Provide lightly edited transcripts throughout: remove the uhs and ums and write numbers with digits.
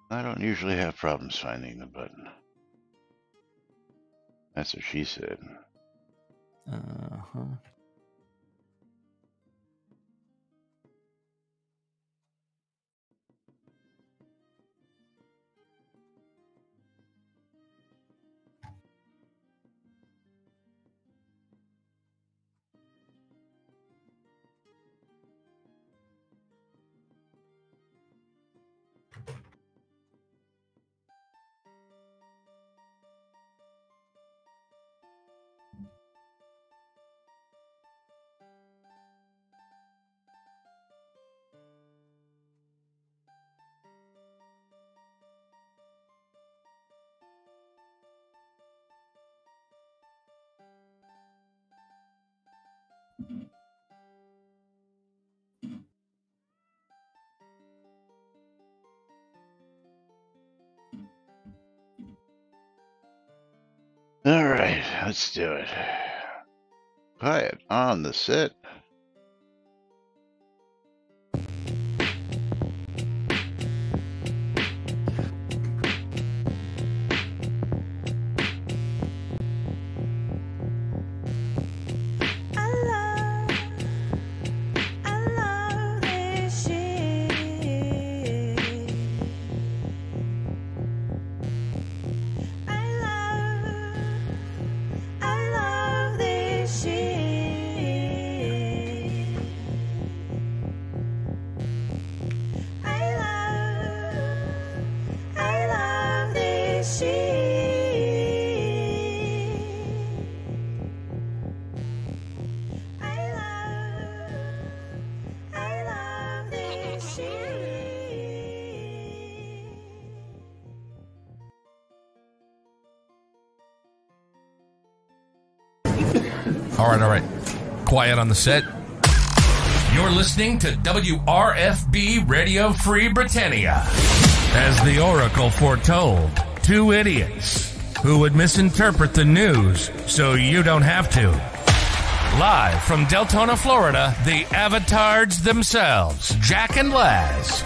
I don't usually have problems finding the button. That's what she said. Uh-huh. All right, let's do it. Quiet on the set. All right. Quiet on the set. You're listening to WRFB Radio Free Britannia. As the Oracle foretold, two idiots who would misinterpret the news so you don't have to. Live from Deltona, Florida, the avatars themselves, Jack and Laz.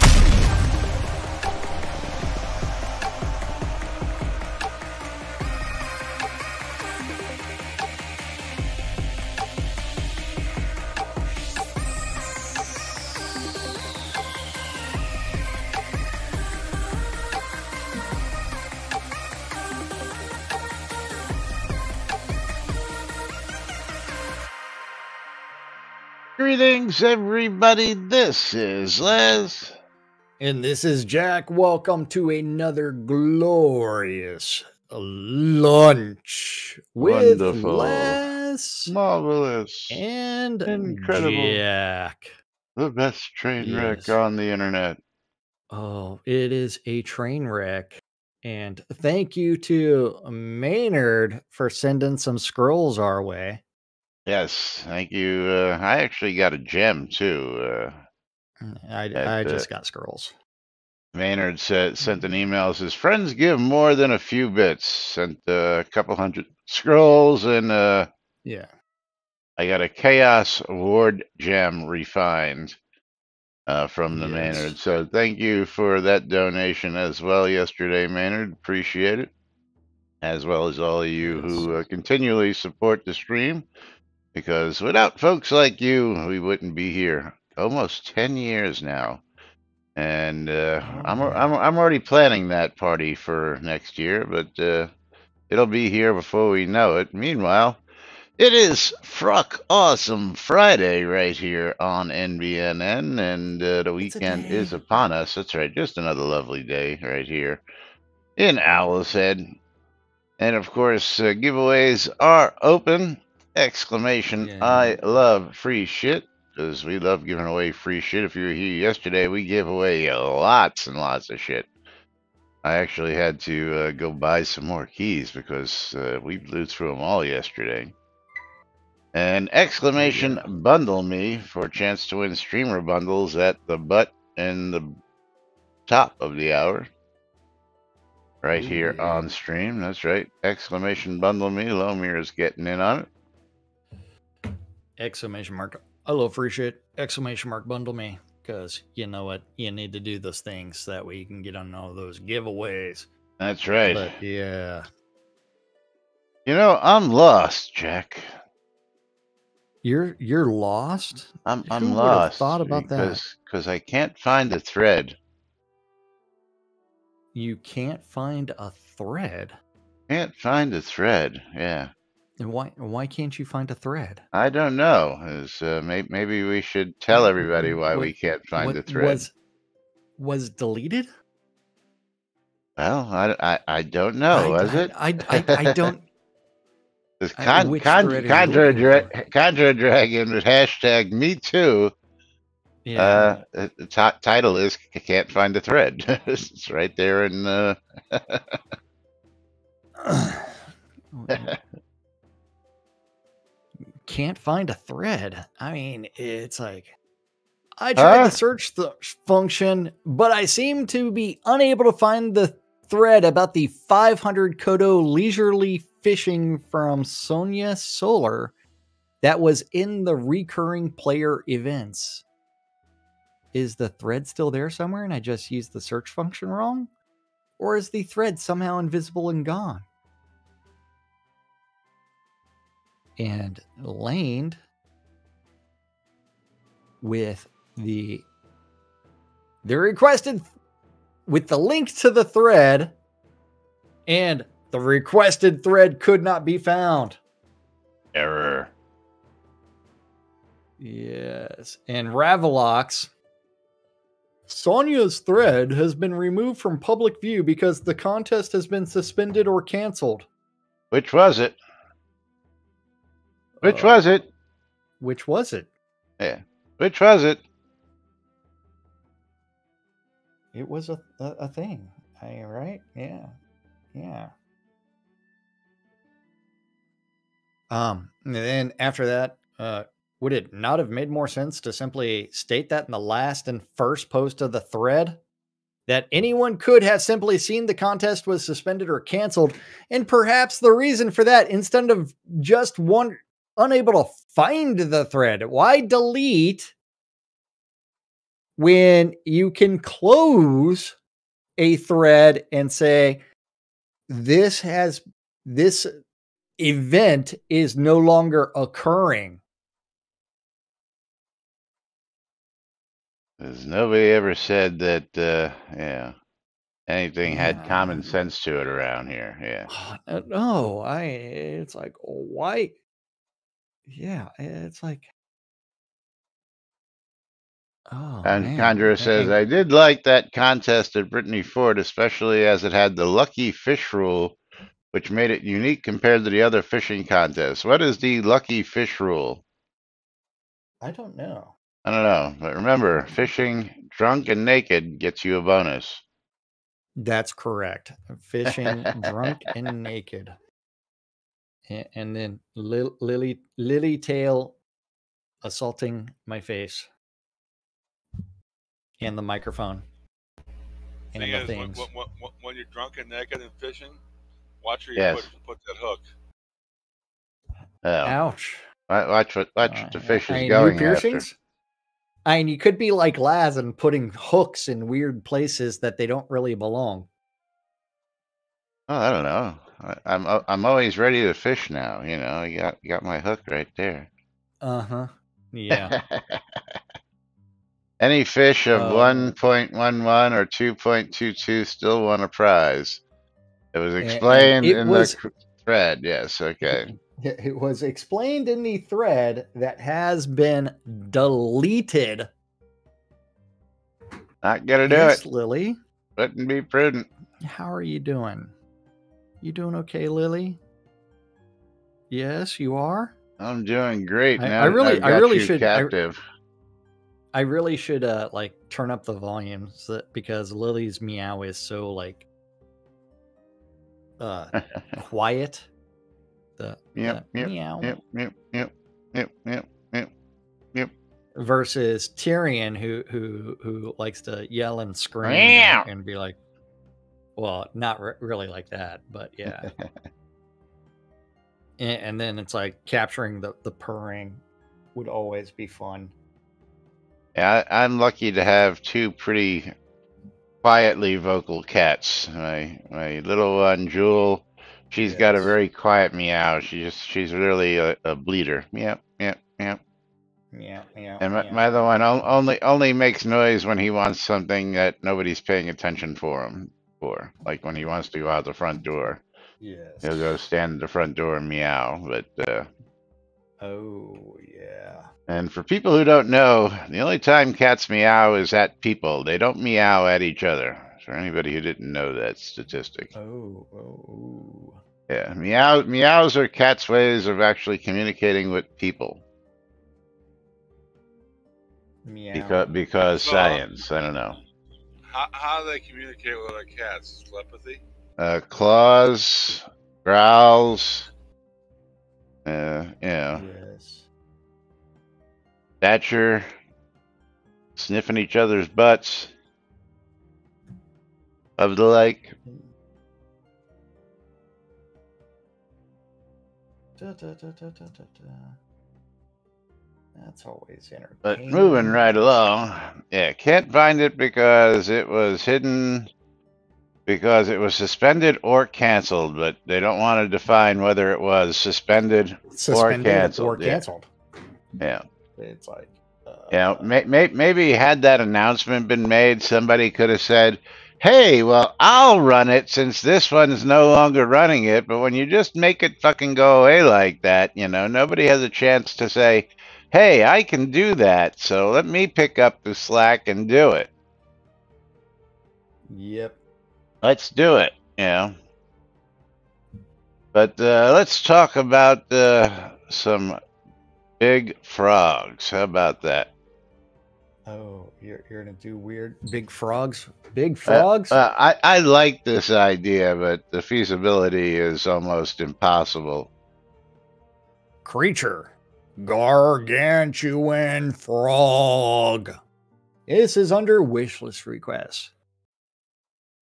Greetings, everybody. This is Les. And this is Jack. Welcome to another glorious lunch with Wonderful. Les Marvelous. and Incredible. Jack. The best train wreck Yes. on the internet. Oh, it is a train wreck. And thank you to Maynard for sending some scrolls our way. Yes, thank you. I actually got a gem, too. I just got scrolls. Maynard sent an email, says, friends give more than a few bits. Sent a couple hundred scrolls, and Yeah. I got a Chaos Award gem refined from the Yes. Maynard. So thank you for that donation as well yesterday, Maynard. Appreciate it. As well as all of you who continually support the stream. Because without folks like you, we wouldn't be here. Almost 10 years now. And I'm already planning that party for next year, but it'll be here before we know it. Meanwhile, it is Fruck Awesome Friday right here on NBNN, and the weekend is upon us. That's right, just another lovely day right here in Owl's Head. And of course, giveaways are open! Exclamation, Yeah. I love free shit. Because we love giving away free shit. If you were here yesterday, we gave away lots and lots of shit. I actually had to go buy some more keys because we blew through them all yesterday. And exclamation bundle me for a chance to win streamer bundles at the butt and the top of the hour. Right here on stream. That's right. Exclamation bundle me. Lomir is getting in on it. Exclamation mark. I love free shit. Exclamation mark bundle me. because you know what, you need to do those things so that way you can get on all those giveaways. That's right. But yeah, You know, I'm lost, Jack. you're lost. I'm Who would have lost thought about that? because I can't find the thread. You can't find a thread. Can't find the thread. Yeah. And why can't you find a thread? I don't know. Maybe we should tell everybody why we can't find the thread. Was deleted? Well, I don't know. Was it? I don't. This Which thread are you looking for? Contra Dragon with hashtag Me Too. Yeah. The title is Can't Find the Thread. It's right there in. Can't find a thread. I mean, it's like I tried the search function, but I seem to be unable to find the thread about the 500 Kodo leisurely fishing from Sonia Solar that was in the recurring player events. Is the thread still there somewhere and I just used the search function wrong? Or is the thread somehow invisible and gone? And Lane with the requested with the link to the thread, and the requested thread could not be found. Error. Yes. And Ravelox, Sonia's thread has been removed from public view because the contest has been suspended or canceled. Which was it? Which was it? Which was it? Yeah. Which was it? It was a thing. Right? Yeah. Yeah. And then after that, would it not have made more sense to simply state that in the last and first post of the thread? That anyone could have simply seen the contest was suspended or canceled. And perhaps the reason for that, instead of just one unable to find the thread, why delete when you can close a thread and say, this event is no longer occurring? Because nobody ever said that, anything had common sense to it around here. Yeah. No, it's like, why? Yeah, it's like, oh, And man. Condra says, I did like that contest at Brittany Ford, especially as it had the lucky fish rule, which made it unique compared to the other fishing contests. What is the lucky fish rule? I don't know. I don't know. But remember, fishing drunk and naked gets you a bonus. That's correct. Fishing drunk and naked. And then Lily Tail assaulting my face and the microphone and the things. When you're drunk and naked and fishing, watch where you put that hook. Oh. Ouch! Watch what the fish is going piercings? after. I mean, you could be like Laz and putting hooks in weird places that they don't really belong. Oh, I don't know. I'm always ready to fish now. You know, you got my hook right there. Uh-huh. Yeah. Any fish of 1.11 or 2.22 still won a prize. It was explained in the thread. Yes, okay. It was explained in the thread that has been deleted. Not gonna do it. Lily. Wouldn't be prudent. How are you doing? You doing okay, Lily? Yes, you are? I'm doing great now. I really should captive. I really should like turn up the volume because Lily's meow is so like quiet. The meow. Yep. Versus Tyrion who likes to yell and scream and be like, well, not really like that, but yeah. And then it's like capturing the purring would always be fun. Yeah, I'm lucky to have two pretty quietly vocal cats. My little one, Jewel, she's got a Yes. very quiet meow. She's really a bleeder. Meow, meow, meow. Meow, meow, And my, meow. my other one only makes noise when he wants something that nobody's paying attention for him for. Like when he wants to go out the front door, Yes. he'll go stand at the front door and meow. But Oh, yeah. and for people who don't know, the only time cats meow is at people. They don't meow at each other. For anybody who didn't know that statistic. Oh. Yeah, meows are cats' ways of actually communicating with people. Meow. Because So, science, I don't know. how do they communicate with other cats? Telepathy? Claws, growls, Yes. stature, sniffing each other's butts, of the like. That's always entertaining. But moving right along, yeah, can't find it because it was hidden, because it was suspended or canceled, but they don't want to define whether it was suspended or canceled. canceled. Yeah. It's like, Yeah, maybe had that announcement been made, somebody could have said, "Hey, well, I'll run it since this one's no longer running it." But when you just make it fucking go away like that, nobody has a chance to say, "Hey, I can do that, so let me pick up the slack and do it." Yep. Let's do it, But let's talk about some big frogs. How about that? Oh, you're gonna do weird big frogs? Big frogs? I like this idea, but the feasibility is almost impossible. Creature. Gargantuan frog. This is under wish list requests.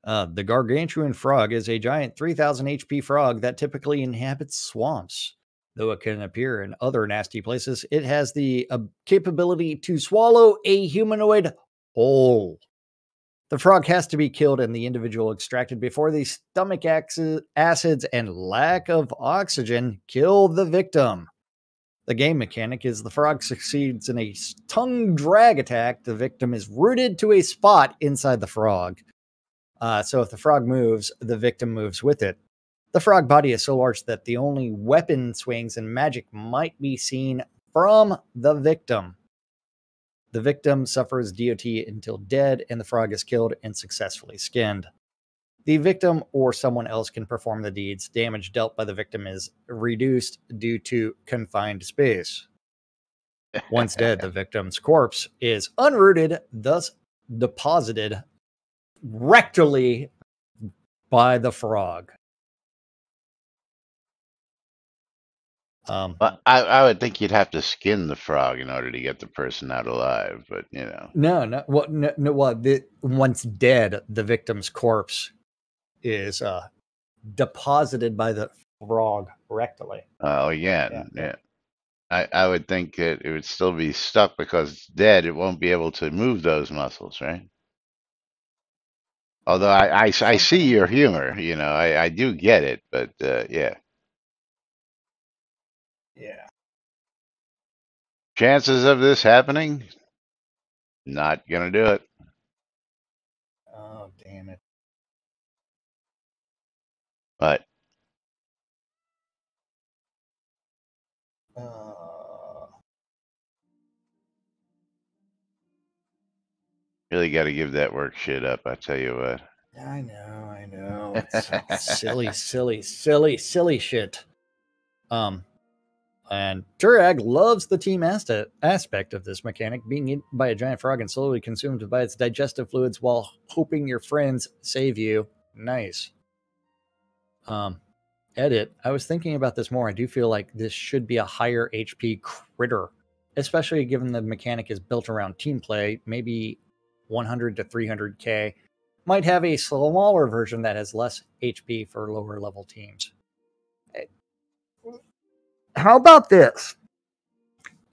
The gargantuan frog is a giant 3000 HP frog that typically inhabits swamps. Though it can appear in other nasty places, it has the capability to swallow a humanoid whole. The frog has to be killed and the individual extracted before the stomach acids and lack of oxygen kill the victim. The game mechanic is the frog succeeds in a tongue drag attack. The victim is rooted to a spot inside the frog. So if the frog moves, the victim moves with it. The frog body is so large that the only weapon swings and magic might be seen from the victim. The victim suffers DOT until dead, and the frog is killed and successfully skinned. The victim or someone else can perform the deeds. Damage dealt by the victim is reduced due to confined space. Once dead, the victim's corpse is unrooted, thus deposited rectally by the frog. I would think you'd have to skin the frog in order to get the person out alive, but No. Once dead, the victim's corpse is deposited by the frog rectally. Oh, again, yeah. I would think that it would still be stuck because it's dead. It won't be able to move those muscles, right? Although I see your humor, I do get it, but yeah. Yeah. Chances of this happening? Not gonna do it. Oh, damn it. But really got to give that work shit up. I tell you what. I know. It's silly shit. And Turag loves the team aspect of this mechanic, being eaten by a giant frog and slowly consumed by its digestive fluids while hoping your friends save you. Nice. Edit. I was thinking about this more. I do feel like this should be a higher HP critter, especially given the mechanic is built around team play. Maybe 100 to 300k. Might have a smaller version that has less HP for lower level teams. How about this?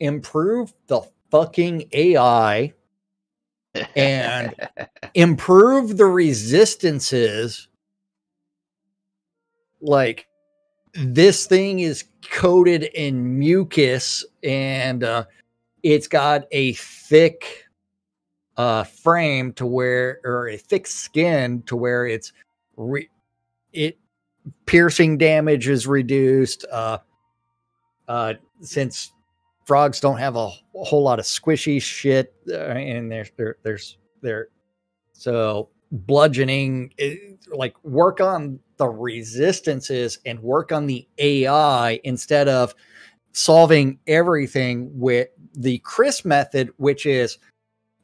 Improve the fucking AI and improve the resistances. Like, this thing is coated in mucus, and it's got a thick frame to where, or a thick skin to where it's it piercing damage is reduced. Since frogs don't have a whole lot of squishy shit, and there's so bludgeoning, like, work on the resistances and work on the AI instead of solving everything with the Chris method, which is,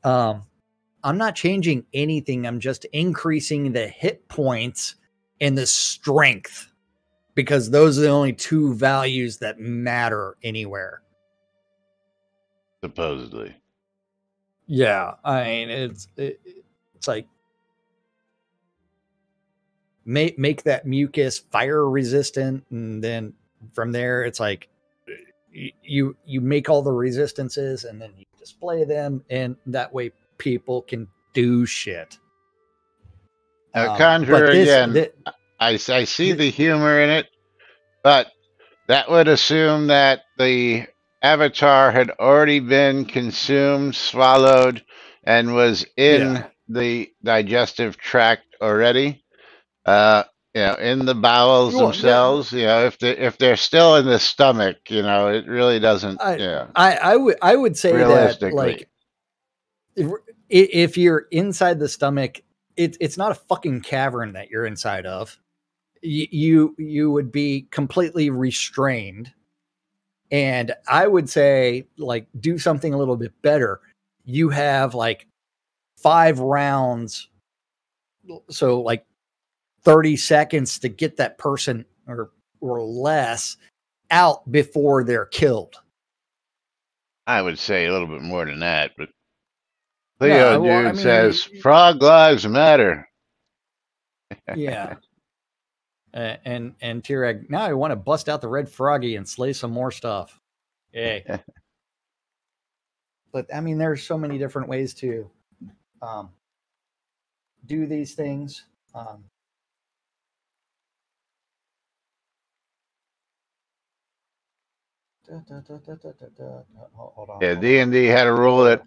I'm not changing anything. I'm just increasing the hit points and the strength, because those are the only two values that matter anywhere. Supposedly. Yeah. I mean, it's like, make that mucus fire resistant, and then from there it's like you make all the resistances and then you display them, and that way people can do shit. Conjure again, I see the humor in it, but that would assume that the avatar had already been consumed, swallowed, and was in the digestive tract already. In the bowels themselves. If they're still in the stomach, it really doesn't. I would say that, like, if you're inside the stomach, it's not a fucking cavern that you're inside of. You would be completely restrained. And I would say, like, do something a little bit better. You have like 5 rounds. So like 30 seconds to get that person or less out before they're killed. I would say a little bit more than that, but Leo says frog lives matter. Yeah. And Tirag, now I want to bust out the red froggy and slay some more stuff. Yay. But I mean, there's so many different ways to do these things. Hold on. Yeah, D&D had a rule that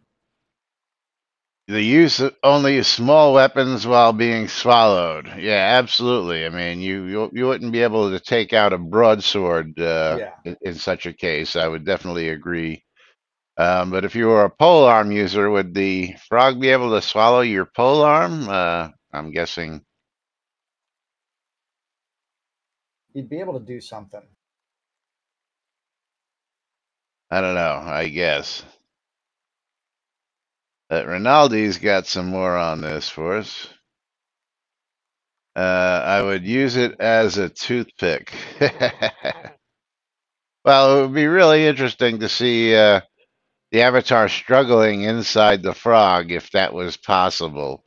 the use of only small weapons while being swallowed. Yeah, absolutely. I mean, you wouldn't be able to take out a broadsword in such a case. I would definitely agree. But if you were a polearm user, would the frog be able to swallow your polearm? I'm guessing you'd be able to do something. I don't know. I guess. Rinaldi's got some more on this for us. I would use it as a toothpick. Well, it would be really interesting to see the avatar struggling inside the frog, if that was possible.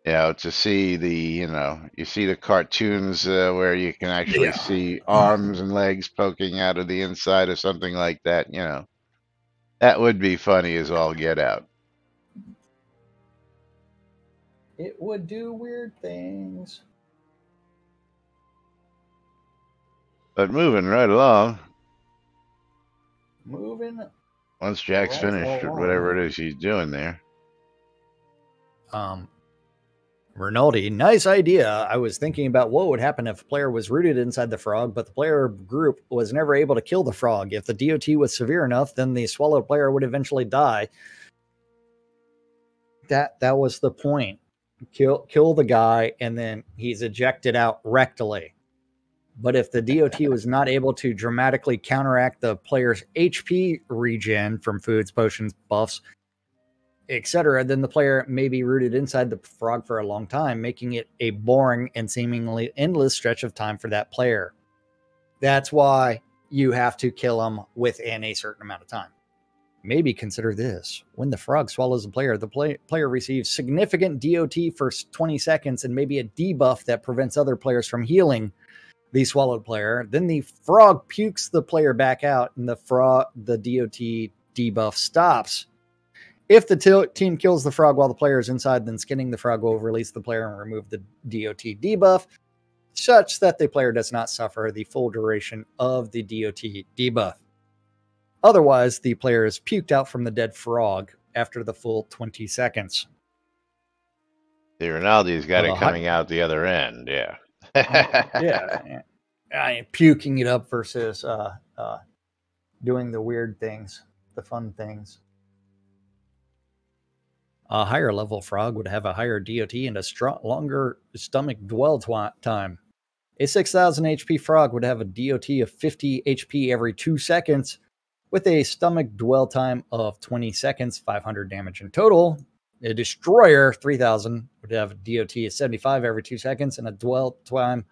To see you see the cartoons where you can actually see arms and legs poking out of the inside of something like that. That would be funny as all get out. It would do weird things. But moving right along. Once Jack's finished or whatever it is he's doing there. Rinaldi, nice idea. I was thinking about what would happen if a player was rooted inside the frog, but the player group was never able to kill the frog. If the DOT was severe enough, then the swallowed player would eventually die. That was the point. Kill the guy, and then he's ejected out rectally. But if the DOT was not able to dramatically counteract the player's HP regen from foods, potions, buffs, etc., then the player may be rooted inside the frog for a long time, making it a boring and seemingly endless stretch of time for that player. That's why you have to kill him within a certain amount of time. Maybe consider this. When the frog swallows a player, the player receives significant DOT for 20 seconds and maybe a debuff that prevents other players from healing the swallowed player. Then the frog pukes the player back out, and the DOT debuff stops. If the team kills the frog while the player is inside, then skinning the frog will release the player and remove the DOT debuff, such that the player does not suffer the full duration of the DOT debuff. Otherwise, the player is puked out from the dead frog after the full 20 seconds. The Ronaldo's got it coming out the other end, yeah. Yeah. Puking it up versus doing the weird things, the fun things. A higher level frog would have a higher DOT and a longer stomach dwell time. A 6,000 HP frog would have a DOT of 50 HP every 2 seconds, with a stomach dwell time of 20 seconds, 500 damage in total. A destroyer, 3,000, would have a DOT of 75 every 2 seconds and a dwell time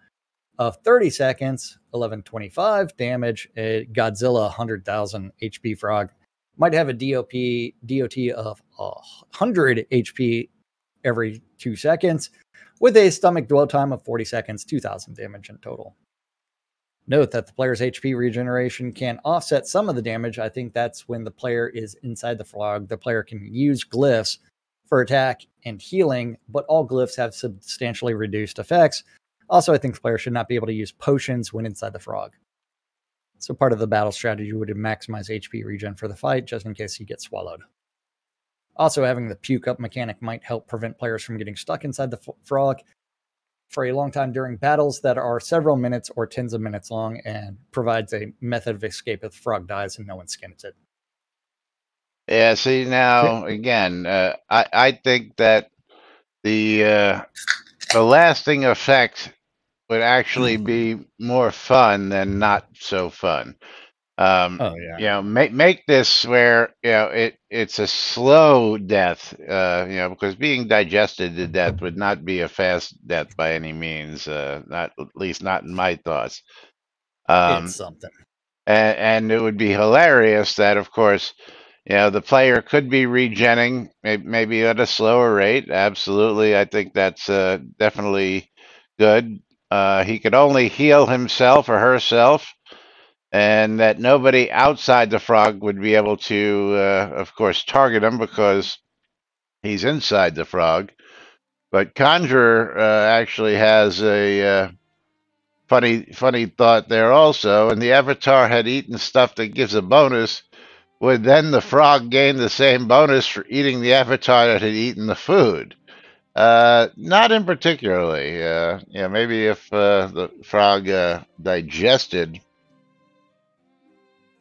of 30 seconds, 1125 damage. A Godzilla, 100,000 HP frog might have a DOT of 100 HP every 2 seconds, with a stomach dwell time of 40 seconds, 2,000 damage in total. Note that the player's HP regeneration can offset some of the damage. I think that's when the player is inside the frog. The player can use glyphs for attack and healing, but all glyphs have substantially reduced effects. Also, I think the player should not be able to use potions when inside the frog. So part of the battle strategy would maximize HP regen for the fight, just in case he gets swallowed. Also, having the puke up mechanic might help prevent players from getting stuck inside the frog for a long time during battles that are several minutes or tens of minutes long, and provides a method of escape if the frog dies and no one skins it. Yeah, see, now, again, I think that the lasting effect would actually be more fun than not so fun. Make this where it's a slow death. Because being digested to death would not be a fast death by any means. Not at least not in my thoughts. It's something, and it would be hilarious that, of course, the player could be regenning maybe at a slower rate. Absolutely, I think that's definitely good. He could only heal himself or herself, and that nobody outside the frog would be able to, of course, target him because he's inside the frog. But Conjurer actually has a funny thought there also. And the avatar had eaten stuff that gives a bonus. Would then the frog gain the same bonus for eating the avatar that had eaten the food? Not in particularly. Maybe if the frog digested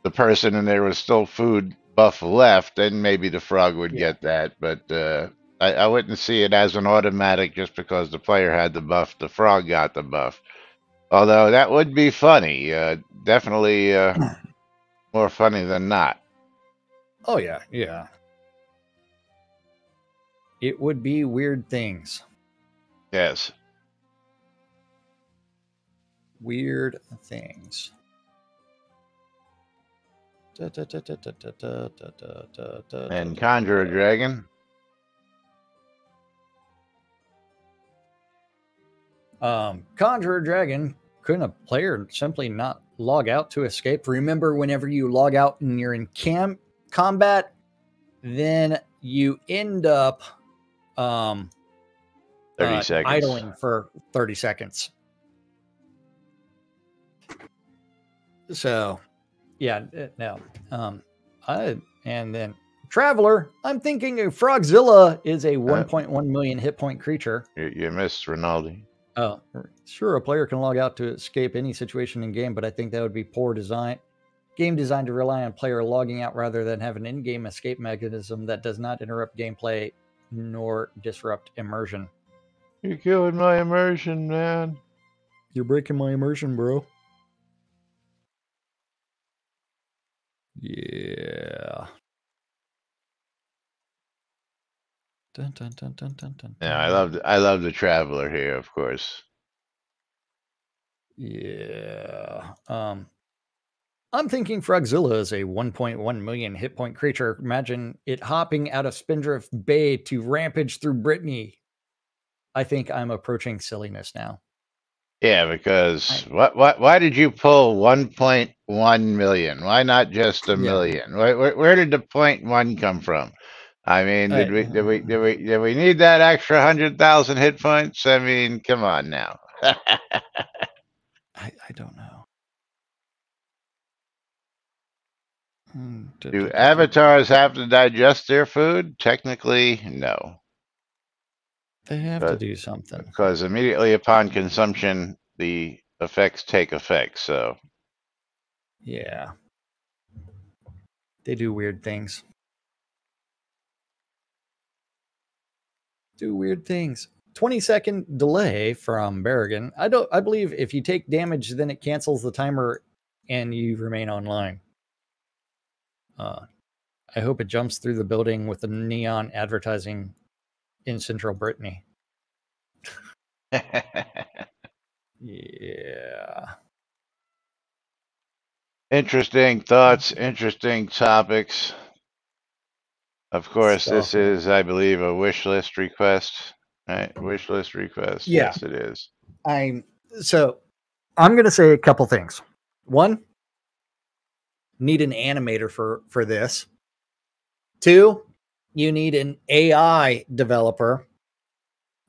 the person and there was still food buff left, then maybe the frog would get that. But I wouldn't see it as an automatic just because the player had the buff, the frog got the buff. Although that would be funny. Definitely more funny than not. Oh, yeah. It would be weird things. Yes. Weird things. And Conjure a Dragon. Conjure a Dragon. Couldn't a player simply not log out to escape? Remember, whenever you log out and you're in combat, then you end up 30 seconds. Idling for 30 seconds. So, yeah, no. And then Traveler, I'm thinking a Frogzilla is a 1.1 million hit point creature. You missed Rinaldi. Oh, sure. A player can log out to escape any situation in game, but I think that would be poor design. Game designed to rely on player logging out rather than have an in-game escape mechanism that does not interrupt gameplay nor disrupt immersion. You're killing my immersion, man. You're breaking my immersion, bro. Yeah. Dun, dun, dun, dun, dun, dun, Yeah, I love the Traveler here, of course. Yeah. I'm thinking Frogzilla is a 1.1 million hit point creature. Imagine it hopping out of Spindrift Bay to rampage through Brittany. I think I'm approaching silliness now. Yeah, because why did you pull 1.1 million? Why not just a million? Where did the 0.1 come from? I mean, did we need that extra 100,000 hit points? I mean, come on now. I don't know. Do avatars have to digest their food? Technically, no. They have to do something. Because immediately upon consumption, the effects take effect. So, yeah, they do weird things. 20-second delay from Berrigan. I believe if you take damage, then it cancels the timer and you remain online. I hope it jumps through the building with the neon advertising in central Brittany. Yeah. Interesting thoughts, interesting topics. Of course, this is, I believe, a wish list request. Right? Wish list request. Yeah. Yes, it is. I'm going to say a couple things. One, need an animator for this. Two, you need an AI developer.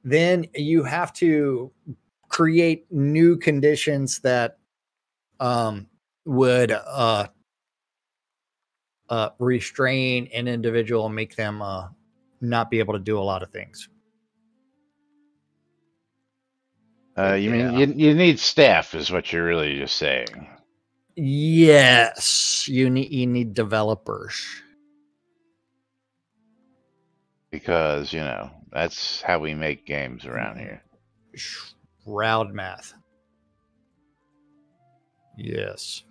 Then you have to create new conditions that would restrain an individual and make them not be able to do a lot of things. You mean you need staff, is what you're really just saying? Yes, you need developers. Because, you know, that's how we make games around here. Shroud math. Yes.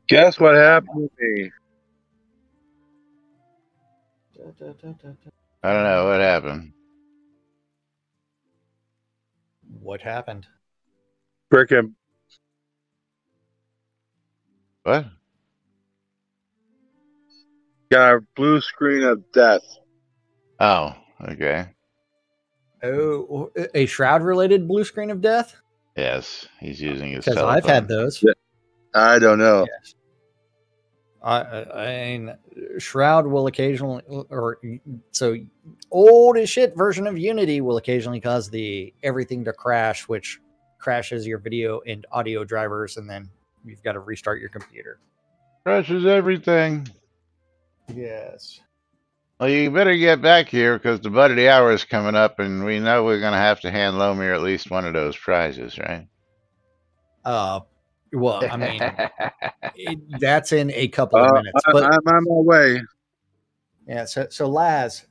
Guess what happened to me? I don't know. What happened? What happened? Frickin' What? got a blue screen of death. Oh, okay. Oh, a Shroud-related blue screen of death? Yes, he's using his Because telephone. I've had those. Yeah. I don't know. Yes. I mean, Shroud will occasionally, or so old as shit version of Unity will occasionally cause everything to crash, which crashes your video and audio drivers, and then you've got to restart your computer. Crushes everything. Yes. Well, you better get back here because the butt of the hour is coming up, and we know we're going to have to hand Lomir at least one of those prizes, right? Well, I mean, that's in a couple of minutes. But I'm on my way. Yeah. So Laz,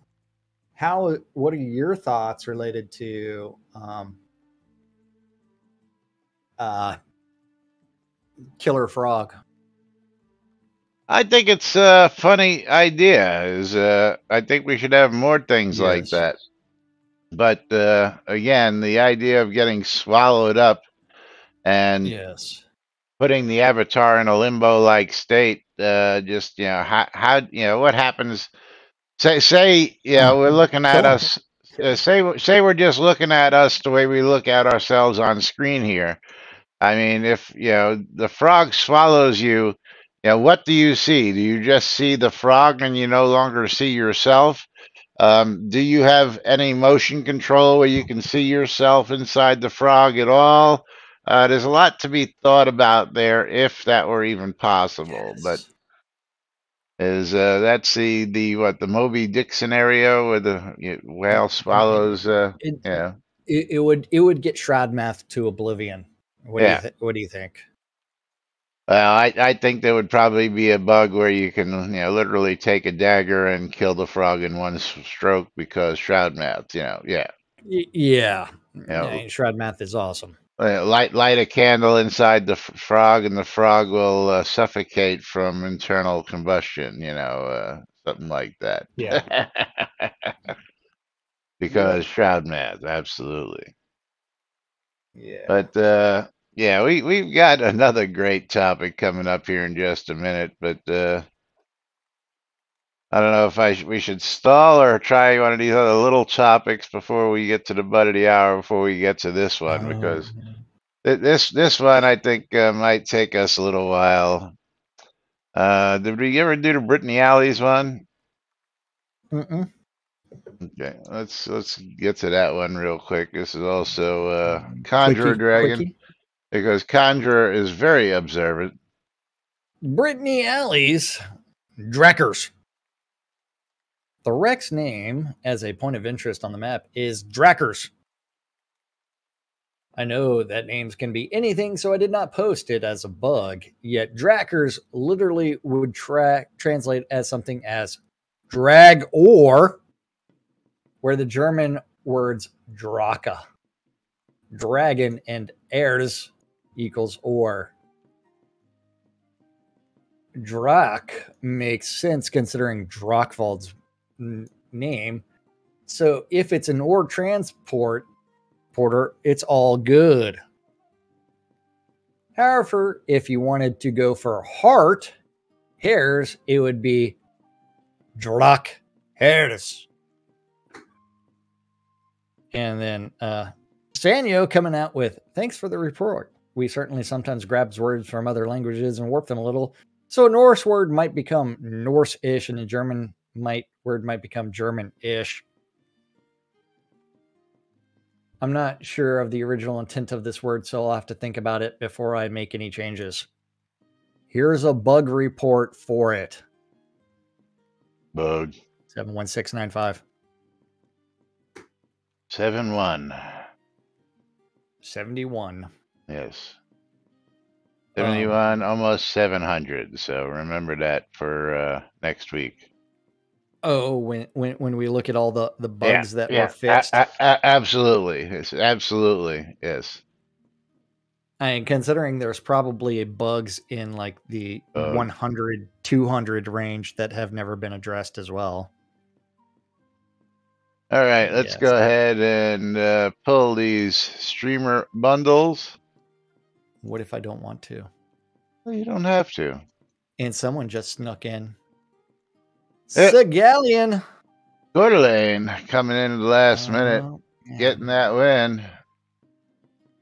what are your thoughts related to Killer Frog? I think it's a funny idea. I think we should have more things like that. But again, the idea of getting swallowed up and putting the avatar in a limbo-like state, just how what happens? Say we're looking at us. Say we're just looking at us the way we look at ourselves on screen here. I mean, if the frog swallows you. What do you see? Do you just see the frog and you no longer see yourself? Do you have any motion control where you can see yourself inside the frog at all? There's a lot to be thought about there, if that were even possible. But that's the Moby Dick scenario where the whale swallows? It would get Shroud math to oblivion. What do you think? Well, I think there would probably be a bug where you can, literally take a dagger and kill the frog in one stroke because Shroud math, yeah. Shroud math is awesome. Light a candle inside the frog, and the frog will suffocate from internal combustion, something like that. Yeah. Because Shroud math, absolutely. Yeah. But we've got another great topic coming up here in just a minute, but I don't know if we should stall or try one of these other little topics before we get to the butt of the hour, before we get to this one, because this one I think might take us a little while. Did we ever do the Brittany Alley's one? Mm-mm. Okay, let's get to that one real quick. This is also Conjurer Dragon, Quickie. because Conjurer is very observant. Brittany Alley's Drackers. The wreck's name, as a point of interest on the map, is Drackers. I know that names can be anything, so I did not post it as a bug. Yet Drackers literally would translate as something as drag or, where the German words Draka, dragon, and ers equals or. Drak makes sense considering Drakvald's name. So if it's an ore transporter, it's all good. However, if you wanted to go for heart, hairs, it would be Drak hairs. And then Sanyo coming out with, thanks for the report. We certainly sometimes grab words from other languages and warp them a little. So a Norse word might become Norse-ish, and a German word might become German-ish. I'm not sure of the original intent of this word, so I'll have to think about it before I make any changes. Here's a bug report for it. Bug. 71695. 71. Yes. 71, almost 700. So remember that for next week. Oh, when we look at all the bugs that were fixed. Absolutely. Yes, absolutely. Yes. And considering there's probably bugs in like the 100, 200 range that have never been addressed as well. All right, let's go ahead and pull these streamer bundles. What if I don't want to? Well, you don't have to. And someone just snuck in. Segalian. Coeur d'Alene coming in at the last minute, getting that win.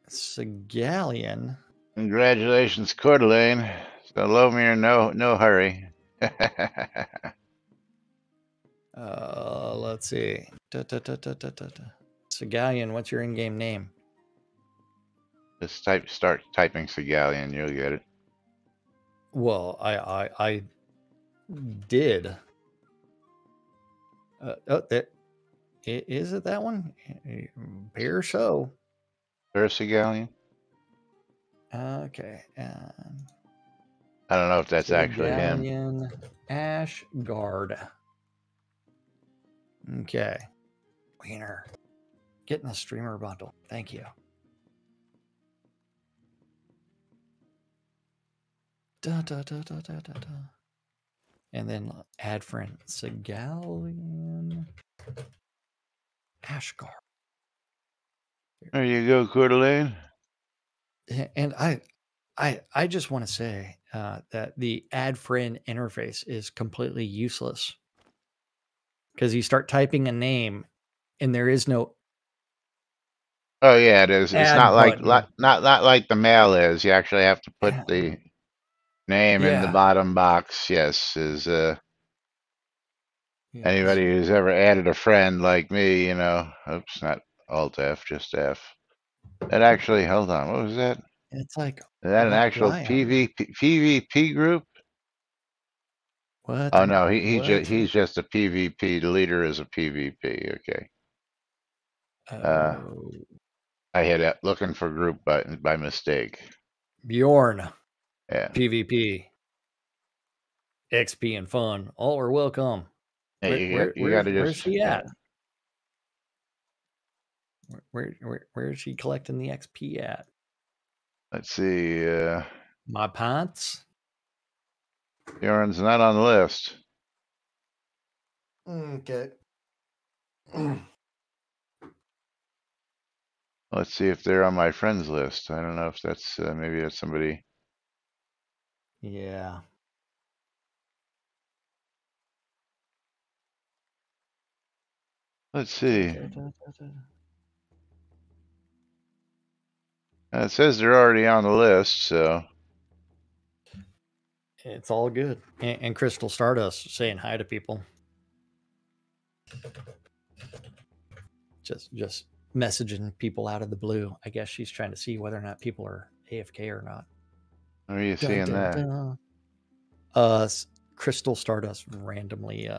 Segalian. Congratulations, Coeur d'Alene. So Lomir, no hurry. Let's see. Segalian, what's your in-game name? Just start typing Segalian, you'll get it. Well, I did. Is it that one? Beer so. Segalian? Okay. I don't know if that's actually him. Segalian Ashgard. Okay. Wiener. Getting a streamer bundle. Thank you. And then add friend. Segalian Ashgard. There you go, Coeur d'Alene. And I just want to say that the add friend interface is completely useless. Because you start typing a name and there is no. Oh yeah, it is. It's not like not like the mail is. You actually have to put the name in the bottom box. Yes, is anybody who's ever added a friend like me, oops, not Alt F, just F. That actually, hold on, what was that? It's like, is that an actual PvP group? What? Oh no, he's just a PvP. The leader is a PvP. Okay. I hit it looking for group by mistake. Bjorn. Yeah. PvP. XP and fun. All are welcome. Hey, where's she at? Where is she collecting the XP at? Let's see. My pants. Bjorn's not on the list. Okay. Let's see if they're on my friends list. I don't know if that's maybe that's somebody. Yeah. Let's see. It says they're already on the list, so. It's all good. And Crystal Stardust saying hi to people. Just messaging people out of the blue. I guess she's trying to see whether or not people are AFK or not. Where are you seeing that? Crystal Stardust randomly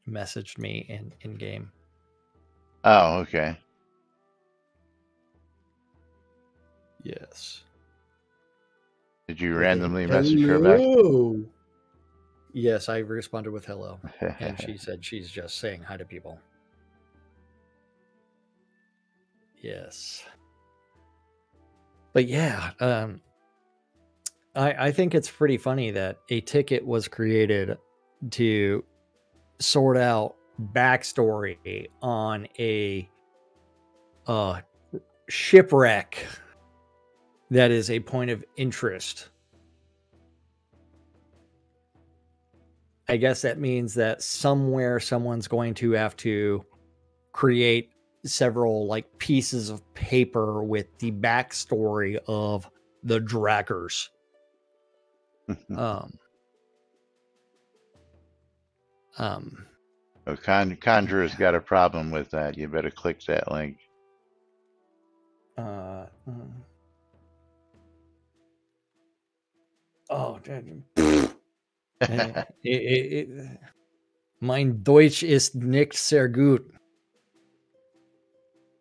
messaged me in game. Oh, okay. Yes. Did you randomly message her back? Yes, I responded with hello. And she said she's just saying hi to people. Yes. But yeah, I think it's pretty funny that a ticket was created to sort out backstory on a shipwreck that is a point of interest. I guess that means that somewhere someone's going to have to create several like pieces of paper with the backstory of the Draggers. Conjurer's got a problem with that. You better click that link. Mein Deutsch ist nicht sehr gut.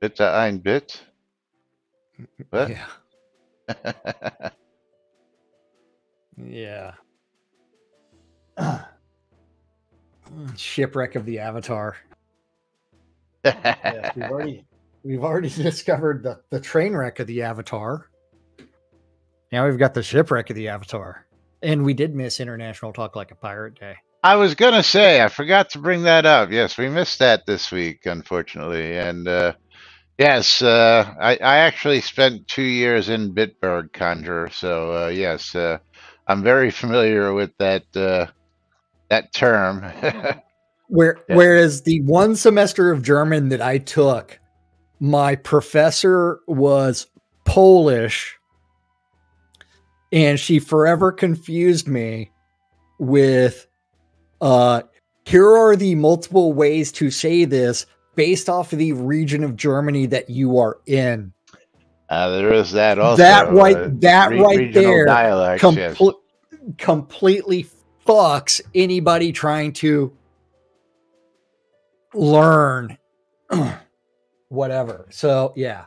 Bitte ein Bit? What? Yeah. Yeah. Shipwreck of the Avatar. Yes, we've already discovered the train wreck of the Avatar. Now we've got the shipwreck of the Avatar. And we did miss International Talk Like a Pirate Day. I was going to say, I forgot to bring that up. Yes, we missed that this week, unfortunately. And yes, I actually spent 2 years in Bitburg, Conjurer. So yes, I'm very familiar with that that term. Whereas the one semester of German that I took, my professor was Polish, and she forever confused me with, here are the multiple ways to say this based off of the region of Germany that you are in. There is that also. That right there dialects, completely fucks anybody trying to learn whatever. So yeah.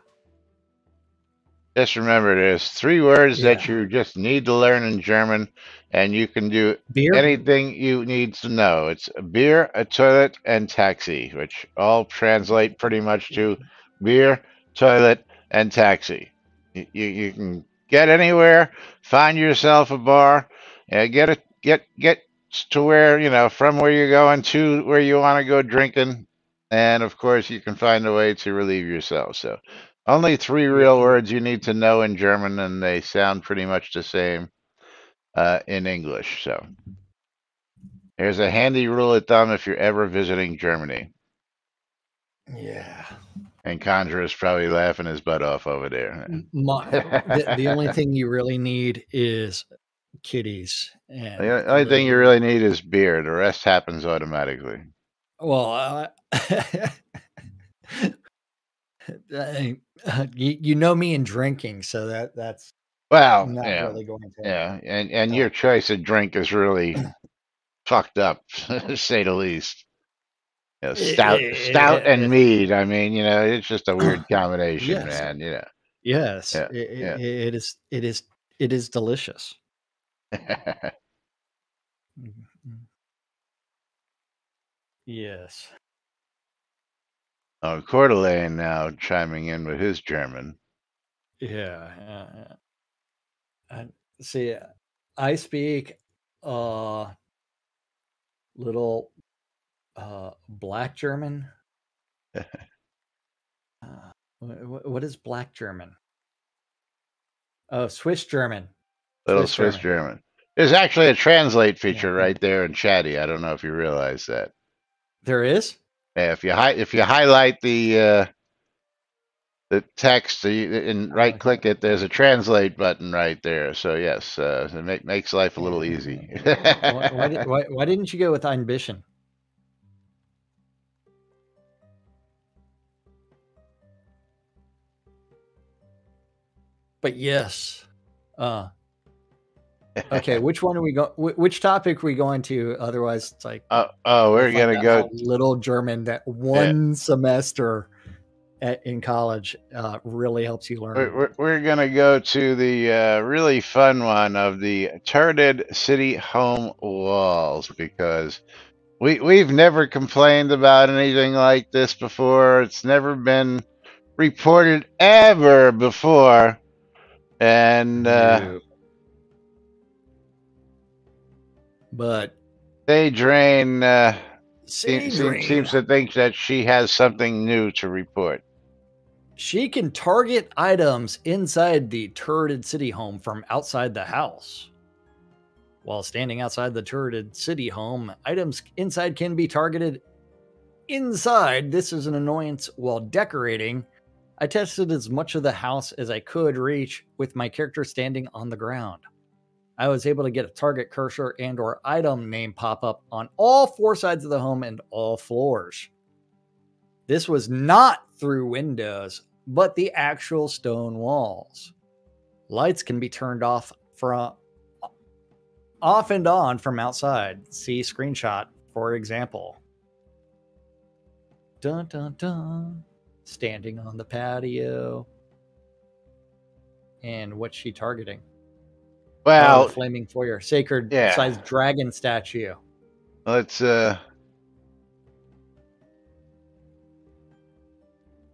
Just remember, there's 3 words that you just need to learn in German, and you can do anything you need to know. It's a beer, a toilet, and taxi, which all translate pretty much to beer, toilet, and taxi. You can get anywhere, find yourself a bar, and get to where, from where you're going to where you want to go drinking, and of course you can find a way to relieve yourself. So only 3 real words you need to know in German, and they sound pretty much the same in English. So here's a handy rule of thumb if you're ever visiting Germany. Yeah. And Conjurer's probably laughing his butt off over there. The only thing you really need is kitties. And the only thing you really need is beer. The rest happens automatically. Well, you know me and drinking, so that's not really going to. Yeah, and your choice of drink is really fucked up, to say the least. Stout and mead. I mean, it's just a weird combination, man. Yes, it is delicious. Yes. Oh, Coeur now chiming in with his German. Yeah. See, I speak little Black German. What is Black German? Oh, Swiss German. Little Swiss German. There's actually a translate feature right there in Chatty. I don't know if you realize that. There is? Yeah, if you highlight the the text and right click it. There's a translate button right there. So yes, it makes life a little easy. why didn't you go with ambition? But yes. Okay, which one are we going? Which topic are we going to? Otherwise, it's like we're gonna go little German that one semester in college really helps you learn. We're gonna go to the really fun one of the turreted city home walls, because we've never complained about anything like this before. It's never been reported ever before, and but they drain seems to think that she has something new to report. She can target items inside the turreted city home from outside the house. While standing outside the turreted city home, items inside can be targeted inside. This is an annoyance while decorating. I tested as much of the house as I could reach with my character standing on the ground. I was able to get a target cursor and or item name pop up on all 4 sides of the home and all floors. This was not through windows, but the actual stone walls. Lights can be turned off and on from outside. See screenshot, for example. Dun dun dun. Standing on the patio. And what's she targeting? Well, the flaming foyer, sacred sized dragon statue. Let's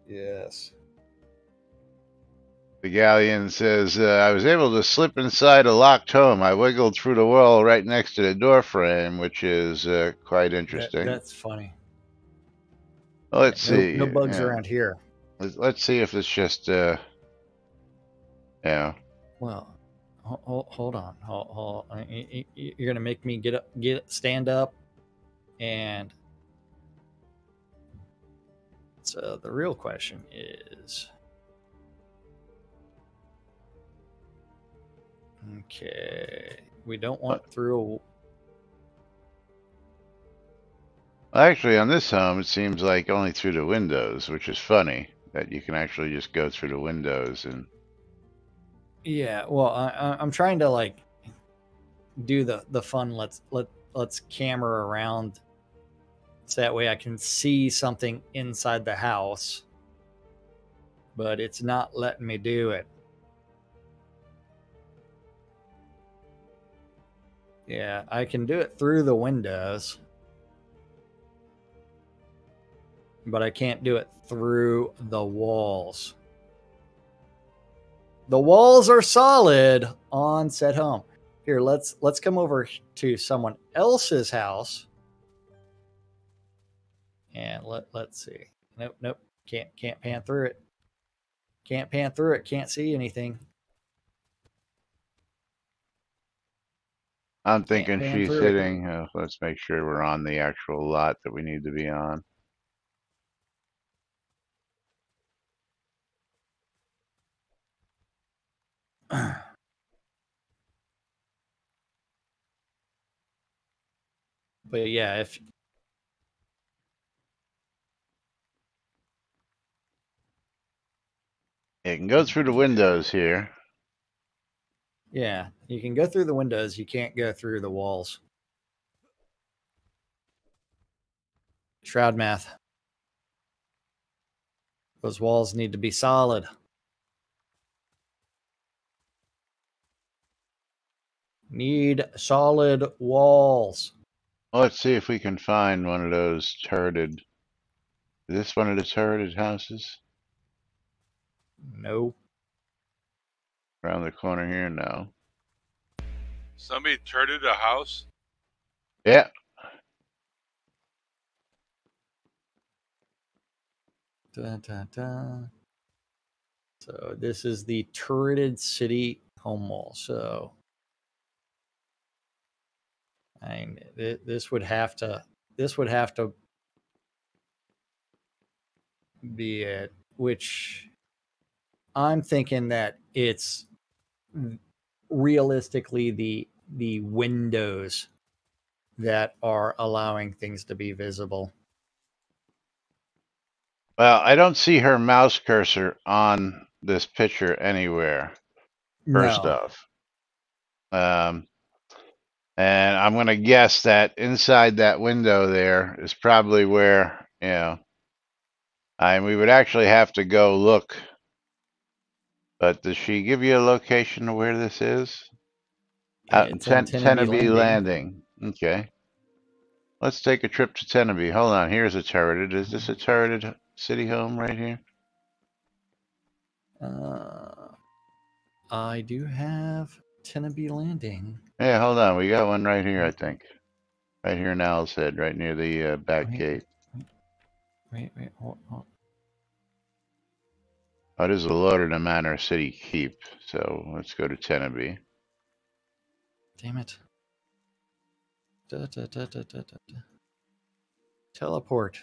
Yes. The galleon says, I was able to slip inside a locked home. I wiggled through the wall right next to the door frame, which is quite interesting. That's funny. Well, let's see. No bugs around here. Let's see if it's just, Well, hold on. You're going to make me stand up. And so the real question is... Okay, we don't want through. Actually, on this home, it seems like only through the windows, which is funny that you can actually just go through the windows and. Yeah, well, I'm trying to like do the fun. Let's camera around, so that way I can see something inside the house, but it's not letting me do it. Yeah, I can do it through the windows, but I can't do it through the walls. The walls are solid on said home. Here, let's come over to someone else's house. And let's see. Nope. Can't pan through it. Can't pan through it. Can't see anything. I'm thinking she's hitting. Let's make sure we're on the actual lot that we need to be on. But yeah, if it can go through the windows here. Yeah, you can go through the windows. You can't go through the walls. Shroud math. Those walls need to be solid. Need solid walls. Well, let's see if we can find one of those turreted. Is this one of the turreted houses? No. Around the corner here? No. Somebody turreted a house? Yeah. Dun, dun, dun. So this is the turreted city home wall. So I mean, this would have to be it. Which I'm thinking that it's realistically the windows that are allowing things to be visible. Well, I don't see her mouse cursor on this picture anywhere. First No. off, and I'm going to guess that inside that window there is probably where we would actually have to go look. But does she give you a location of where this is? Out in It's in Tenby Tenby Landing. Landing. Okay. Let's take a trip to Tenby. Hold on. Here's a turreted. Is this a turreted city home right here? I do have Tenby Landing. Yeah, hold on. We got one right here, I think. Right here in Owl's Head, right near the back gate. Wait, hold. Oh, it is the Lord Manor City Keep. So let's go to Tenby. Damn it. Teleport.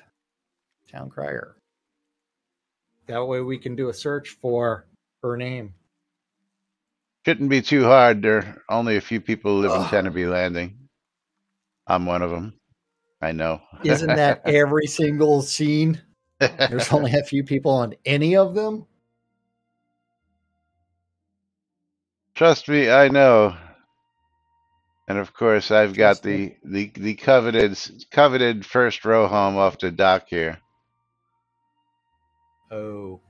Town Crier. That way we can do a search for her name. Shouldn't be too hard. There are only a few people who live in Tenby Landing. I'm one of them. I know. Isn't that every single scene? There's only a few people on any of them. Trust me, I know. And of course, I've got the coveted first row home off the dock here. Oh.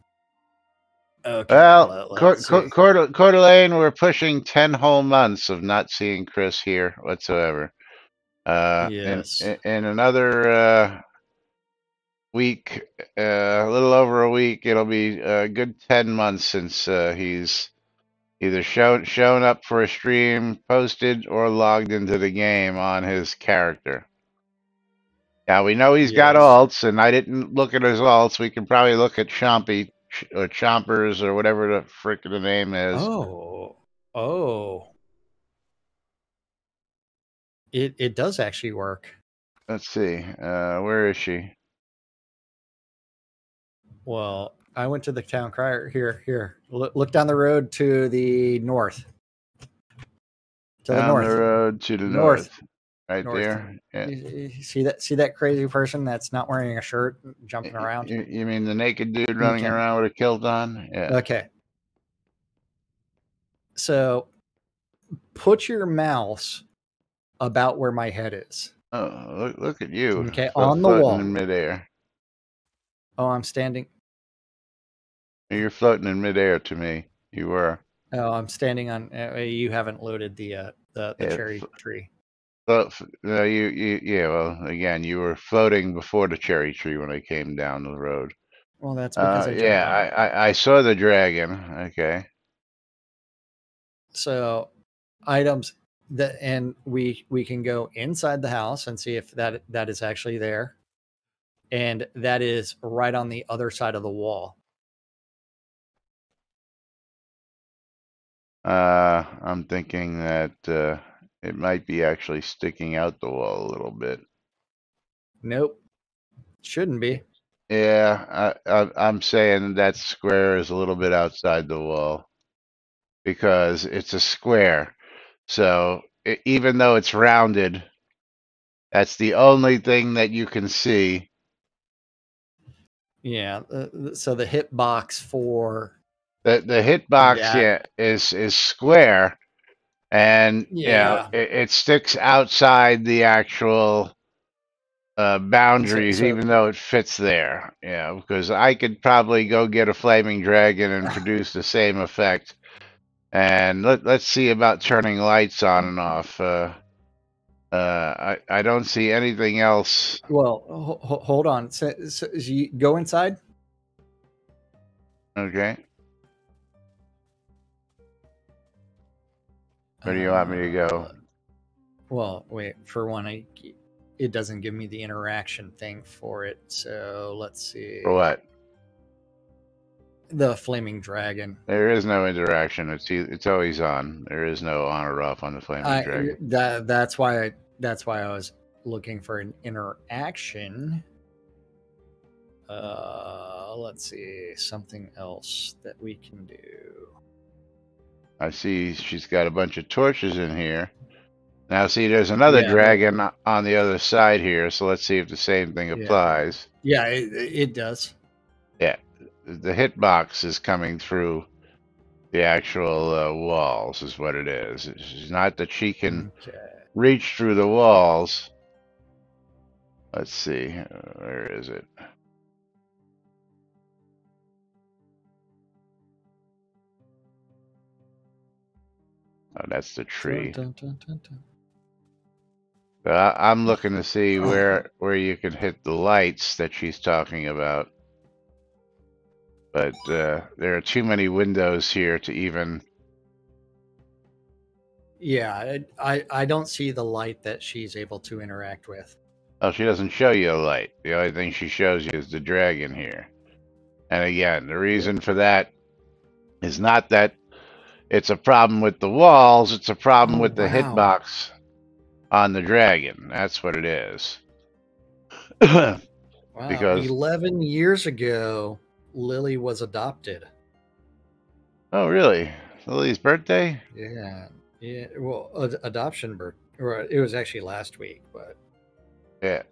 Okay. Well, Let's see. Coeur d'Alene, we're pushing 10 whole months of not seeing Chris here whatsoever. Yes. In another week, a little over a week, it'll be a good 10 months since he's either shown up for a stream, posted, or logged into the game on his character. Now, we know he's got alts, and I didn't look at his alts. We can probably look at Chompy, or Chompers, or whatever the frick the name is. Oh. It does actually work. Let's see. Where is she? Well, I went to the Town Crier. Here. Look down the road to the north. Down the road to the north. Right north. there. Yeah. You see that crazy person that's not wearing a shirt jumping around? You mean the naked dude running around with a kilt on? Yeah. Okay. So put your mouse about where my head is. Oh, look at you. Okay, on the wall. In midair. Oh, I'm standing. You're floating in midair to me. You were. Oh, I'm standing on. You haven't loaded the cherry tree. Well, well, again, you were floating before the cherry tree when I came down the road. Well, that's because I jumped on. I saw the dragon. Okay. So, items and we can go inside the house and see if that is actually there, and that is right on the other side of the wall. I'm thinking that it might be actually sticking out the wall a little bit. Nope. Shouldn't be. Yeah, I'm saying that square is a little bit outside the wall because it's a square. So even though it's rounded, that's the only thing that you can see. Yeah. So the hitbox for the hitbox, is square. And it sticks outside the actual boundaries, even though it fits there. Yeah, because I could probably go get a flaming dragon and produce the same effect. And let's see about turning lights on and off. I don't see anything else. Well, hold on. So you go inside. Okay. Where do you want me to go? Well, wait. For one, it doesn't give me the interaction thing for it. So let's see. For what? The flaming dragon. There is no interaction. It's always on. There is no on or off on the flaming dragon. That's why I was looking for an interaction. Let's see. Something else that we can do. I see she's got a bunch of torches in here. Now, see, there's another dragon on the other side here, so let's see if the same thing applies. Yeah, it does. Yeah, the hitbox is coming through the actual walls, is what it is. It's not that she can reach through the walls. Let's see, where is it? Oh, that's the tree. I'm looking to see where you can hit the lights that she's talking about. But there are too many windows here to even... Yeah, I don't see the light that she's able to interact with. Oh, she doesn't show you a light. The only thing she shows you is the dragon here. And again, the reason for that is not that it's a problem with the walls, it's a problem with the hitbox on the dragon. That's what it is. Wow, because 11 years ago, Lily was adopted. Oh, really? Lily's birthday? Yeah. Yeah, well, adoption birth. Or it was actually last week, but... Yeah.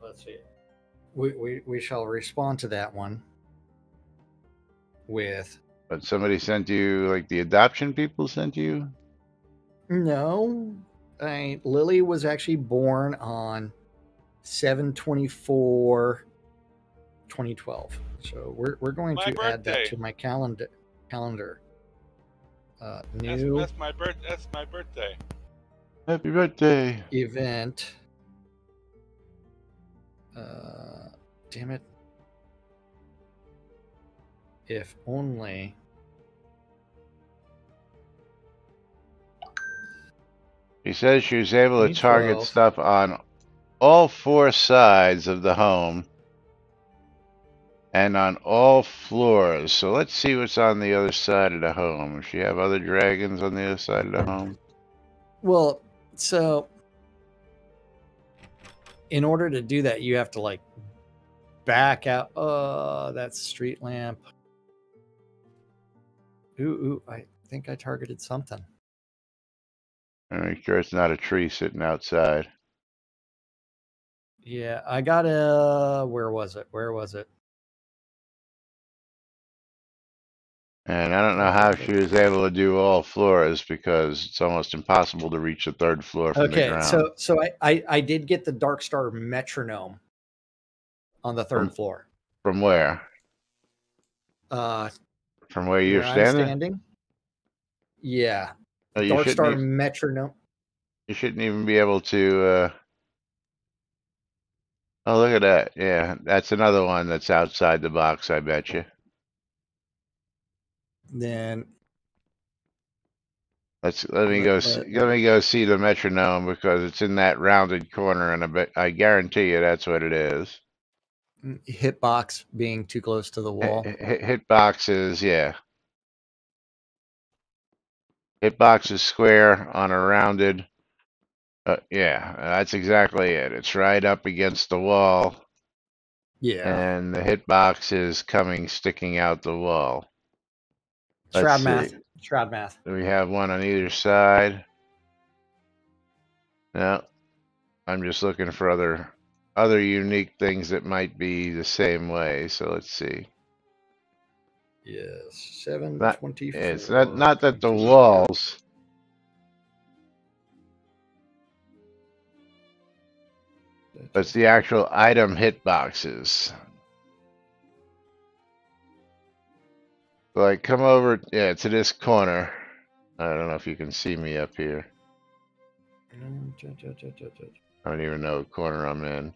Let's see. We shall respond to that one with... But somebody sent you, like the adoption people sent you? No. Lily was actually born on 7/24/2012. So we're going to add that to my calendar. That's my birthday. Happy birthday. Event. Damn it. If only. She says she was able to target stuff on all 4 sides of the home and on all floors. So let's see what's on the other side of the home. Does she have other dragons on the other side of the home? Well, so in order to do that, you have to like back out. That's street lamp. Ooh, I think I targeted something. I'm make sure it's not a tree sitting outside. Yeah, I got a... Where was it? And I don't know how she was able to do all floors because it's almost impossible to reach the 3rd floor from the ground. Okay, so I did get the Dark Star metronome on the 3rd floor. From where? From where you're standing? Yeah. Oh, Dark Star metronome. You shouldn't even be able to... Oh, look at that. Yeah, that's another one that's outside the box, I bet you. Then... Let me go see the metronome because it's in that rounded corner, and I guarantee you that's what it is. Hitbox being too close to the wall. Hitbox is, yeah. Hitbox is square on a rounded. Yeah, that's exactly it. It's right up against the wall. Yeah. And the hitbox is sticking out the wall. Shroud math. We have one on either side. No, I'm just looking for other unique things that might be the same way. So let's see. Yes, 7/24. It's not that the walls. But it's the actual item hitboxes. Like, come over, to this corner. I don't know if you can see me up here. I don't even know what corner I'm in.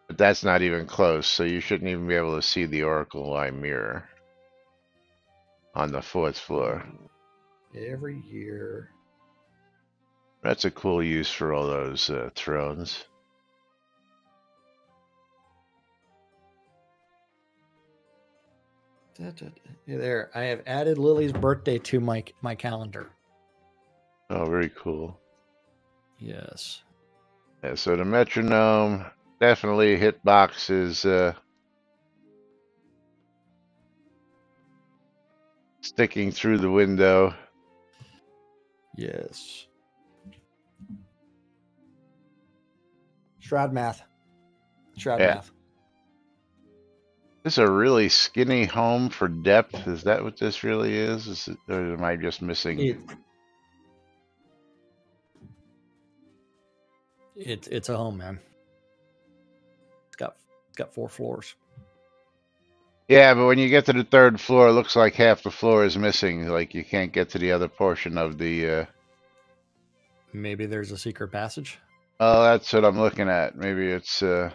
But that's not even close, so you shouldn't even be able to see the Oracle Eye mirror on the 4th floor. Every year. That's a cool use for all those thrones. There, I have added Lily's birthday to my calendar. Oh, very cool. Yes. Yeah, so the metronome, definitely hitbox is sticking through the window. Yes. Shroud math. Shroud Yeah. math. This is a really skinny home for depth. Is that what this really is? Or am I just missing? It's a home, man. It's got 4 floors. Yeah, but when you get to the 3rd floor, it looks like half the floor is missing. Like you can't get to the other portion of the. Maybe there's a secret passage. Oh, that's what I'm looking at. Maybe it's. Yeah.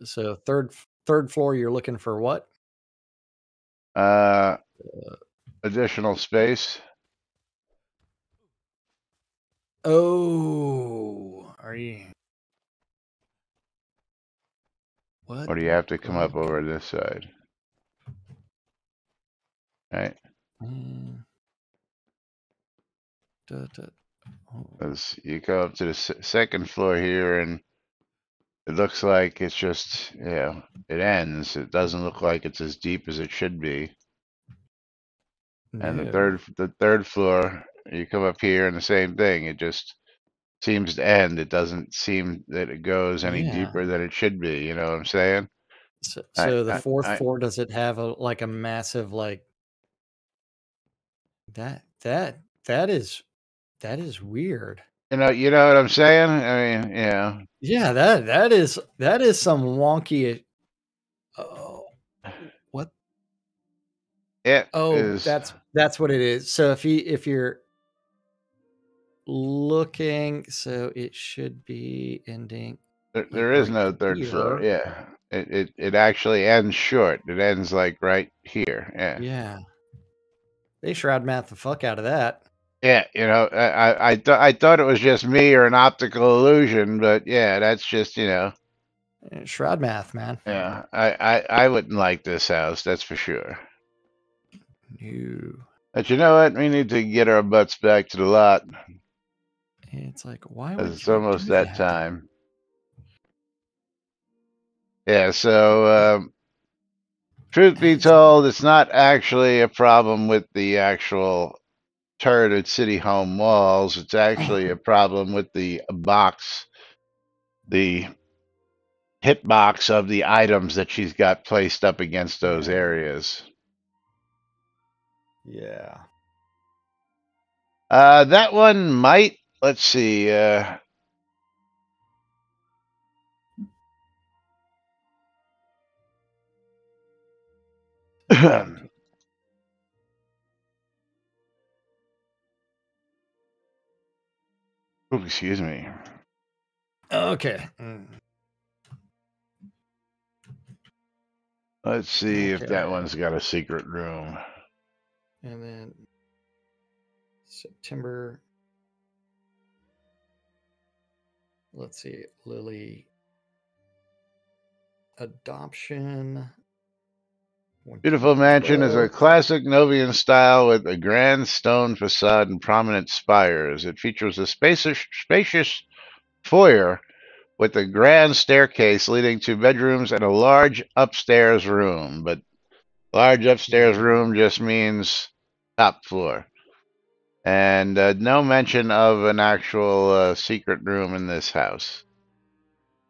So third floor, you're looking for what? Additional space. Oh, are you? What? Or do you have to come up over this side? Right. As you go up to the 2nd floor here, and it looks like it's just, it ends. It doesn't look like it's as deep as it should be. And the third floor, you come up here, and the same thing. It just seems to end. It doesn't seem that it goes any deeper than it should be. You know what I'm saying? So the 4th floor, does it have a massive that is weird. You know what I'm saying? I mean, yeah. Yeah, that is some wonky. Oh, what? That's what it is. So if you're looking, so it should be ending. There is no 3rd floor. Yeah, it actually ends short. It ends like right here. Yeah. Yeah. They shroud math the fuck out of that. Yeah, I thought it was just me or an optical illusion, but yeah, that's just shroud math, man. Yeah, I wouldn't like this house, that's for sure. No. But you know what? We need to get our butts back to the lot. It's like, why would it's almost that time? Yeah, so truth be told, it's not actually a problem with the actual turreted city home walls. It's actually a problem with the box, the hitbox of the items that she's got placed up against those areas. Yeah. That one might, let's see, oh, excuse me. Okay. Let's see if that one's got a secret room. And then September. Let's see, Lily. Adoption. Beautiful mansion is a classic Novian style with a grand stone facade and prominent spires. It features a spacious foyer with a grand staircase leading to bedrooms and a large upstairs room. But large upstairs room just means top floor. And no mention of an actual secret room in this house.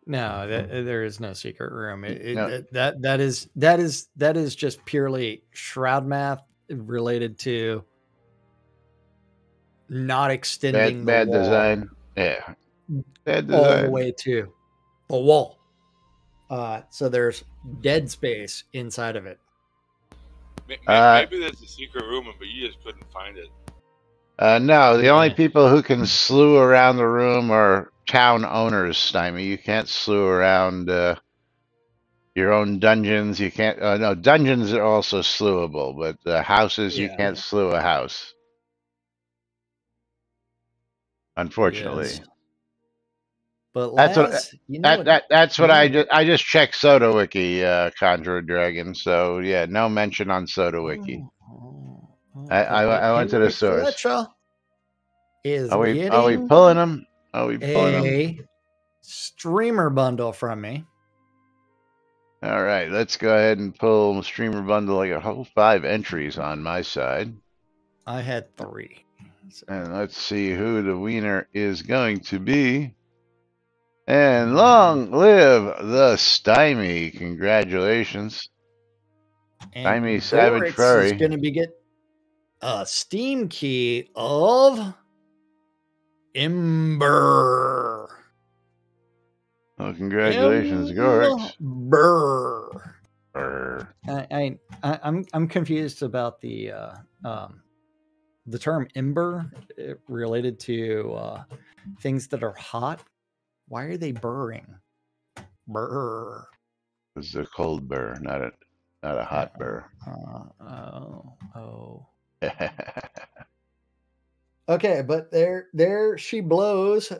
No, there is no secret room. That is just purely shroud math related to not extending bad the wall design. Yeah, bad design all the way to the wall. So there's dead space inside of it. Maybe there's a secret room, but you just couldn't find it. No, the only people who can slew around the room are town owners, Stymie. You can't slew around your own dungeons. You can't. No, dungeons are also slewable, but houses, you can't slew a house. Unfortunately. Yes. But that's what I just checked Soda Wiki, Conjure Dragon. So yeah, no mention on Soda Wiki. I went to the source. Are we pulling them? Are we pulling them? Streamer bundle from me. All right, let's go ahead and pull streamer bundle. I got a whole 5 entries on my side. I had 3. So. And let's see who the winner is going to be. And long live the Stymie. Congratulations. And Stymie Savage Furry is going to be get a Steam key of Ember. Well, congratulations, Gorix. Ember. Brr. I'm confused about the term ember related to things that are hot. Why are they burring? Burr. It's a cold burr, not a hot burr. Okay, but there she blows.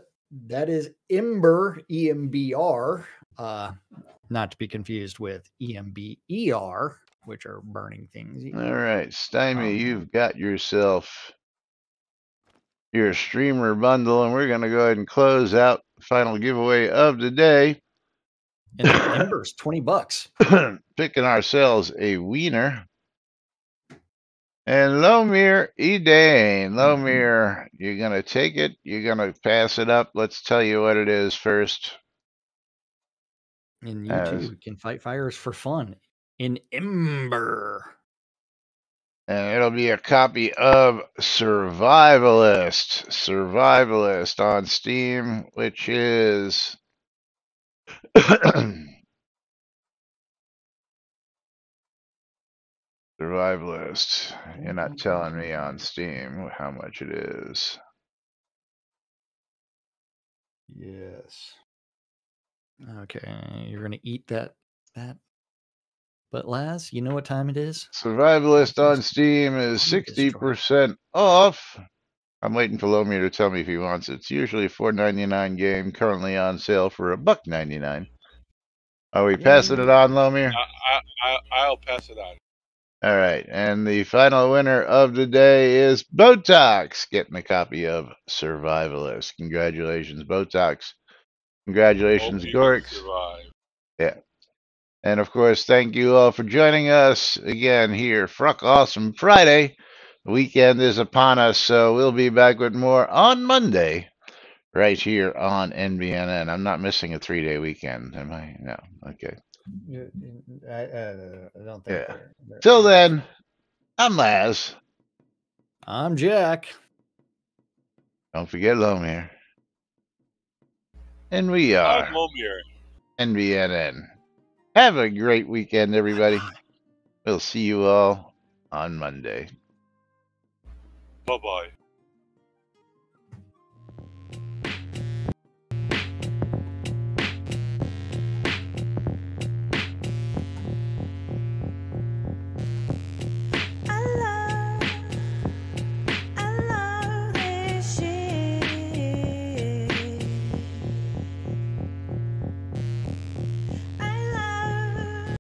That is Ember, EMBR. Not to be confused with EMBER, which are burning things. All right, Stymie, you've got yourself your streamer bundle, and we're going to go ahead and close out the final giveaway of the day. And the Ember's $20. Picking ourselves a wiener. And Lomir Edane. Lomir, you're going to take it. You're going to pass it up. Let's tell you what it is first. And you too can fight fires for fun in Ember. And it'll be a copy of Survivalist. Survivalist on Steam, which is... Survivalist. You're not telling me on Steam how much it is. Yes. Okay, you're gonna eat that. But Laz, you know what time it is? Survivalist on Steam is 60% off. I'm waiting for Lomir to tell me if he wants it. It's usually a $4.99 game, currently on sale for $1.99. Are we passing it on, Lomir? I'll pass it on. All right, and the final winner of the day is Botox, getting a copy of Survivalist. Congratulations, Botox. Congratulations, Gorix. Yeah. And of course, thank you all for joining us again here. Fruck Awesome Friday. The weekend is upon us, so we'll be back with more on Monday, right here on NBNN. I'm not missing a 3-day weekend, am I? No. Okay. I don't think. Yeah. Till then, I'm Laz. I'm Jack. Don't forget Lomir. And we are NBNN. Have a great weekend, everybody. We'll see you all on Monday. Bye-bye.